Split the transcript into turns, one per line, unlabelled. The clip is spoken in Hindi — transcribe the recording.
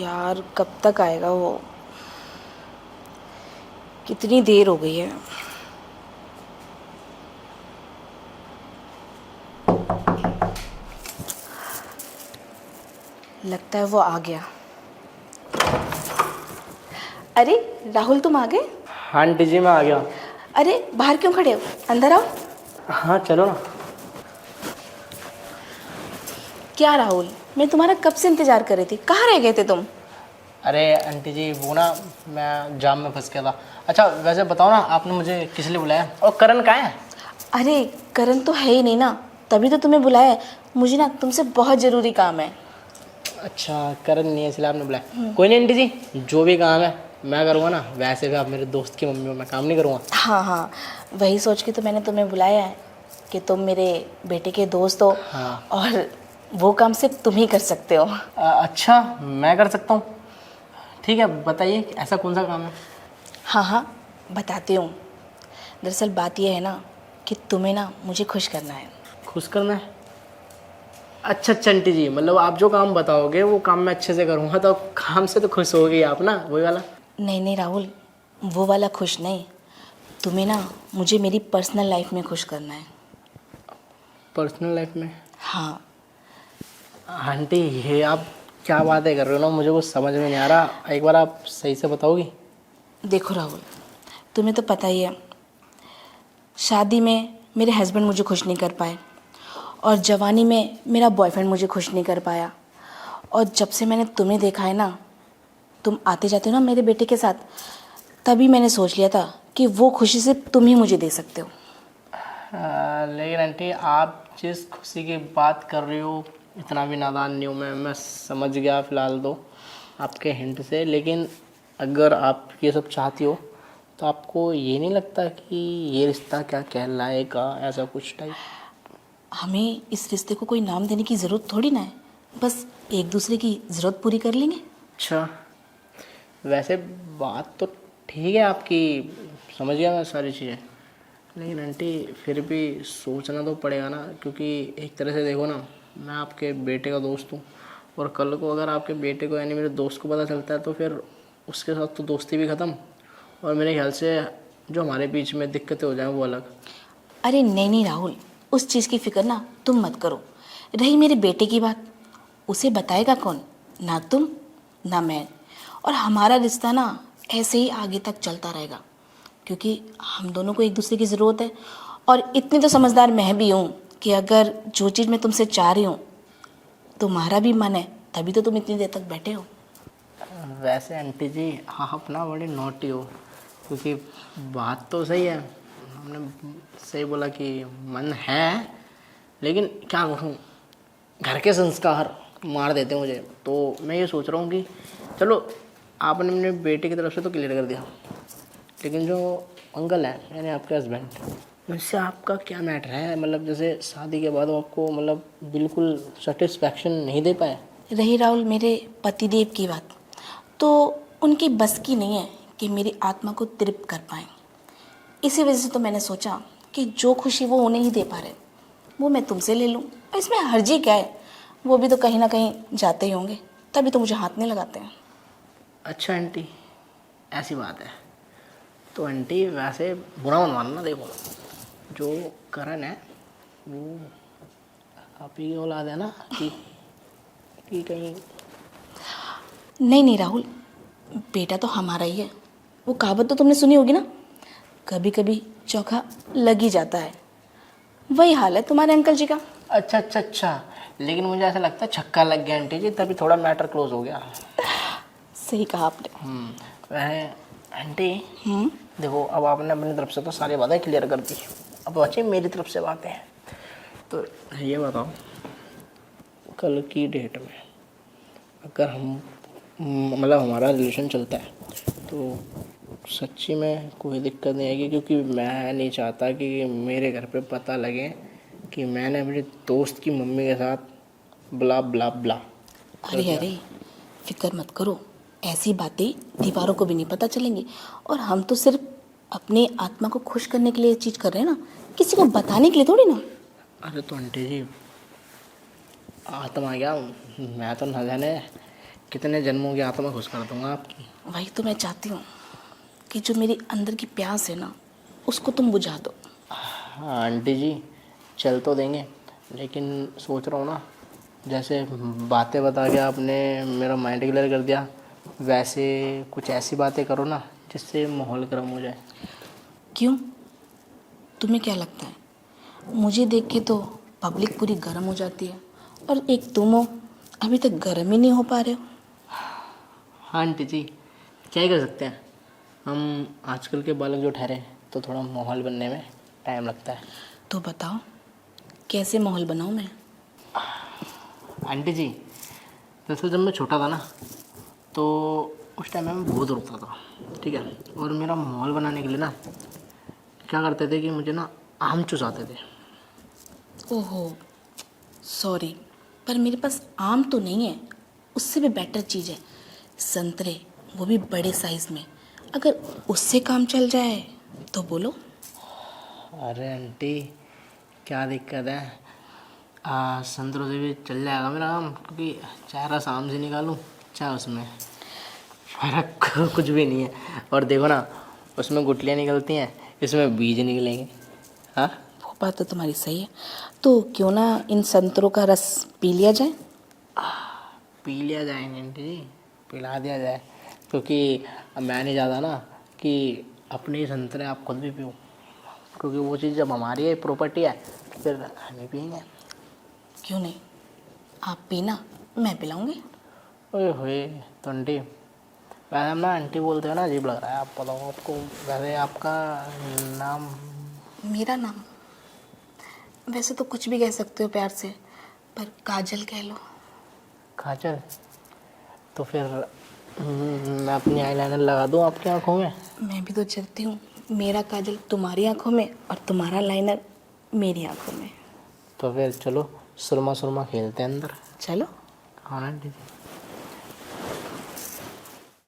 यार कब तक आएगा वो? कितनी देर हो गई है। लगता है वो आ गया। अरे राहुल, तुम आ गए?
हाँ आंटी जी मैं आ गया।
अरे बाहर क्यों खड़े हो, अंदर आओ।
हाँ चलो ना।
क्या राहुल, मैं तुम्हारा कब से इंतजार कर रही थी, कहाँ रह गए थे तुम?
अरे आंटी जी वो ना मैं जाम में फंस गया था। अच्छा वैसे बताओ ना, आपने मुझे किस लिए बुलाया और करण कहाँ है?
अरे करण तो है ही नहीं ना, तभी तो तुम्हें बुलाया है। मुझे ना तुमसे बहुत ज़रूरी काम है।
अच्छा करण नहीं है इसलिए आपने बुलाया। कोई नहीं आंटी जी, जो भी काम है मैं करूँगा ना। वैसे भी आप मेरे दोस्त की मम्मी हो, मैं काम नहीं करूँगा।
हाँ हाँ, वही सोच के तो मैंने तुम्हें बुलाया है कि तुम मेरे बेटे के दोस्त हो।
हाँ।
और वो काम सिर्फ तुम ही कर सकते हो।
अच्छा मैं कर सकता हूँ। ठीक है बताइए ऐसा कौन सा काम है?
हाँ हाँ, बताती हूँ। दरअसल बात यह है ना कि तुम्हें ना मुझे खुश करना है।
खुश करना है? अच्छा अच्छा आंटी जी, मतलब आप जो काम बताओगे वो काम मैं अच्छे से करूँगा, तो काम से तो खुश होगी आप ना, वही वाला।
नहीं नहीं राहुल, वो वाला खुश नहीं। तुम्हें ना मुझे मेरी पर्सनल लाइफ में खुश करना है।
पर्सनल लाइफ में?
हाँ।
आंटी ये आप क्या बातें कर रहे हो ना, मुझे कुछ समझ में नहीं आ रहा। एक बार आप सही से बताओगी?
देखो राहुल, तुम्हें तो पता ही है, शादी में मेरे हस्बैंड मुझे खुश नहीं कर पाए, और जवानी में मेरा बॉयफ्रेंड मुझे खुश नहीं कर पाया। और जब से मैंने तुम्हें देखा है ना, तुम आते जाते हो ना मेरे बेटे के साथ, तभी मैंने सोच लिया था कि वो खुशी सिर्फ तुम ही मुझे दे सकते हो।
लेकिन आंटी आप जिस खुशी की बात कर रही हो, इतना भी नादान नहीं हूँ मैं समझ गया फ़िलहाल तो आपके हिंट से। लेकिन अगर आप ये सब चाहती हो तो आपको ये नहीं लगता कि ये रिश्ता क्या कहलाएगा, ऐसा कुछ टाइप?
हमें इस रिश्ते को कोई नाम देने की ज़रूरत थोड़ी ना है, बस एक दूसरे की ज़रूरत पूरी कर लेंगे।
अच्छा वैसे बात तो ठीक है आपकी, समझ गया मैं सारी चीज़ें। लेकिन आंटी फिर भी सोचना तो पड़ेगा ना, क्योंकि एक तरह से देखो ना, मैं आपके बेटे का दोस्त हूँ, और कल को अगर आपके बेटे को यानी मेरे दोस्त को पता चलता है तो फिर उसके साथ तो दोस्ती भी ख़त्म, और मेरे ख्याल से जो हमारे बीच में दिक्कतें हो जाएं वो अलग।
अरे नहीं नहीं राहुल, उस चीज़ की फिक्र ना तुम मत करो। रही मेरे बेटे की बात, उसे बताएगा कौन? ना तुम ना मैं। और हमारा रिश्ता ना ऐसे ही आगे तक चलता रहेगा, क्योंकि हम दोनों को एक दूसरे की ज़रूरत है। और इतनी तो समझदार मैं भी हूँ कि अगर जो चीज़ मैं तुमसे चाह रही हूँ तुम्हारा भी मन है, तभी तो तुम इतनी देर तक बैठे हो।
वैसे आंटी जी आप ना बड़ी नोटी हो, क्योंकि बात तो सही है, हमने सही बोला कि मन है, लेकिन क्या करूँ, घर के संस्कार मार देते हैं मुझे। तो मैं ये सोच रहा हूँ कि चलो आपने अपने बेटे की तरफ से तो क्लियर कर दिया, लेकिन जो अंकल है यानी आपके हस्बैंड, उनसे आपका क्या मैटर है? मतलब जैसे शादी के बाद वो आपको मतलब बिल्कुल सेटिस्फैक्शन नहीं दे पाए?
रही राहुल मेरे पतिदेव की बात, तो उनकी बस की नहीं है कि मेरी आत्मा को तृप्त कर पाएँ। इसी वजह से तो मैंने सोचा कि जो खुशी वो उन्हें ही दे पा रहे वो मैं तुमसे ले लूँ। और इसमें हर्जी क्या है, वो भी तो कहीं ना कहीं जाते ही होंगे, तभी तो मुझे हाथ नहीं लगाते हैं।
अच्छा आंटी ऐसी बात है तो आंटी वैसे बुरा मत मानना, देखो जो करण है वो आप ही की औलाद है ना, कि कहीं?
नहीं नहीं राहुल, बेटा तो हमारा ही है। वो कहावत तो तुमने सुनी होगी ना, कभी कभी चोखा लग ही जाता है। वही हाल है तुम्हारे अंकल जी का।
अच्छा अच्छा अच्छा, लेकिन मुझे ऐसा लगता है छक्का लग गया आंटी जी, तभी थोड़ा मैटर क्लोज हो गया।
सही कहा आपने।
वह आंटी देखो, अब आपने अपनी तरफ से तो सारी बातें क्लियर कर दी, अब बची मेरी तरफ से बातें। तो ये बताओ, कल की डेट में अगर हम मतलब हमारा रिलेशन चलता है तो सच्ची में कोई दिक्कत नहीं आएगी? क्योंकि मैं नहीं चाहता कि मेरे घर पे पता लगे कि मैंने अपने दोस्त की मम्मी के साथ ब्ला ब्ला ब्ला।
अरे अरे, फिक्र मत करो, ऐसी बातें दीवारों को भी नहीं पता चलेंगी। और हम तो सिर्फ अपनी आत्मा को खुश करने के लिए चीज़ कर रहे हैं ना, किसी को बताने के लिए थोड़ी ना।
अरे तो आंटी जी आत्मा क्या, मैं तो न जाने कितने जन्मों की आत्मा खुश कर दूंगा आपकी।
वही तो मैं चाहती हूँ कि जो मेरी अंदर की प्यास है ना, उसको तुम बुझा दो।
हाँ आंटी जी, चल तो देंगे, लेकिन सोच रहा हूँ ना, जैसे बातें बता के आपने मेरा माइंड क्लियर कर दिया, वैसे कुछ ऐसी बातें करो ना जिससे माहौल गर्म हो जाए।
क्यों? तुम्हें क्या लगता है मुझे देख के तो पब्लिक पूरी गर्म हो जाती है, और एक तुम हो अभी तक गर्म ही नहीं हो पा रहे हो।
हाँ आंटी जी, क्या ही कर सकते हैं, हम आजकल के बालक जो ठहरे हैं, तो थोड़ा माहौल बनने में टाइम लगता है।
तो बताओ कैसे माहौल बनाऊं मैं?
आंटी जी, दरअसल जब मैं छोटा था ना, तो उस टाइम में मैं बहुत रोता था, ठीक है, और मेरा माहौल बनाने के लिए ना क्या करते थे कि मुझे ना आम चुसाते थे।
ओहो सॉरी, पर मेरे पास आम तो नहीं है। उससे भी बेटर चीज़ है संतरे, वो भी बड़े साइज़ में। अगर उससे काम चल जाए तो बोलो।
अरे आंटी, क्या दिक्कत है, संतरों से भी चल जाएगा मेरा काम, क्योंकि चाहे रस आम से निकालूं चाहे उसमें, मेरा कुछ भी नहीं है। और देखो ना, उसमें गुठलियाँ निकलती हैं, इसमें बीज निकलेंगे। हाँ,
वो बात तो तुम्हारी सही है। तो क्यों ना इन संतरों का रस पी लिया जाए?
पी लिया जाएंगे आंटी जी, पिला दिया जाए, क्योंकि मैं नहीं चाहता ना कि अपने ही संतरे आप खुद भी पियो, क्योंकि वो चीज़ जब हमारी है प्रॉपर्टी है तो फिर हम ही पियेंगे।
क्यों नहीं, आप पीना, मैं पिलाऊंगी।
ओए होए, तो आंटी, वैसे हम ना आंटी बोलते हो ना, अजीब लग रहा है, आप बताओ आपको, वैसे आपका नाम?
मेरा नाम वैसे तो कुछ भी कह सकते हो प्यार से, पर काजल कह लो।
काजल? तो फिर मैं अपनी आईलाइनर लगा दूँ आपकी आंखों में?
मैं भी तो चाहती हूँ मेरा काजल तुम्हारी आंखों में और तुम्हारा लाइनर मेरी आंखों में।
तो फिर चलो सुरमा सुरमा खेलते हैं अंदर।
चलो।
हाँ ना आंटी जी।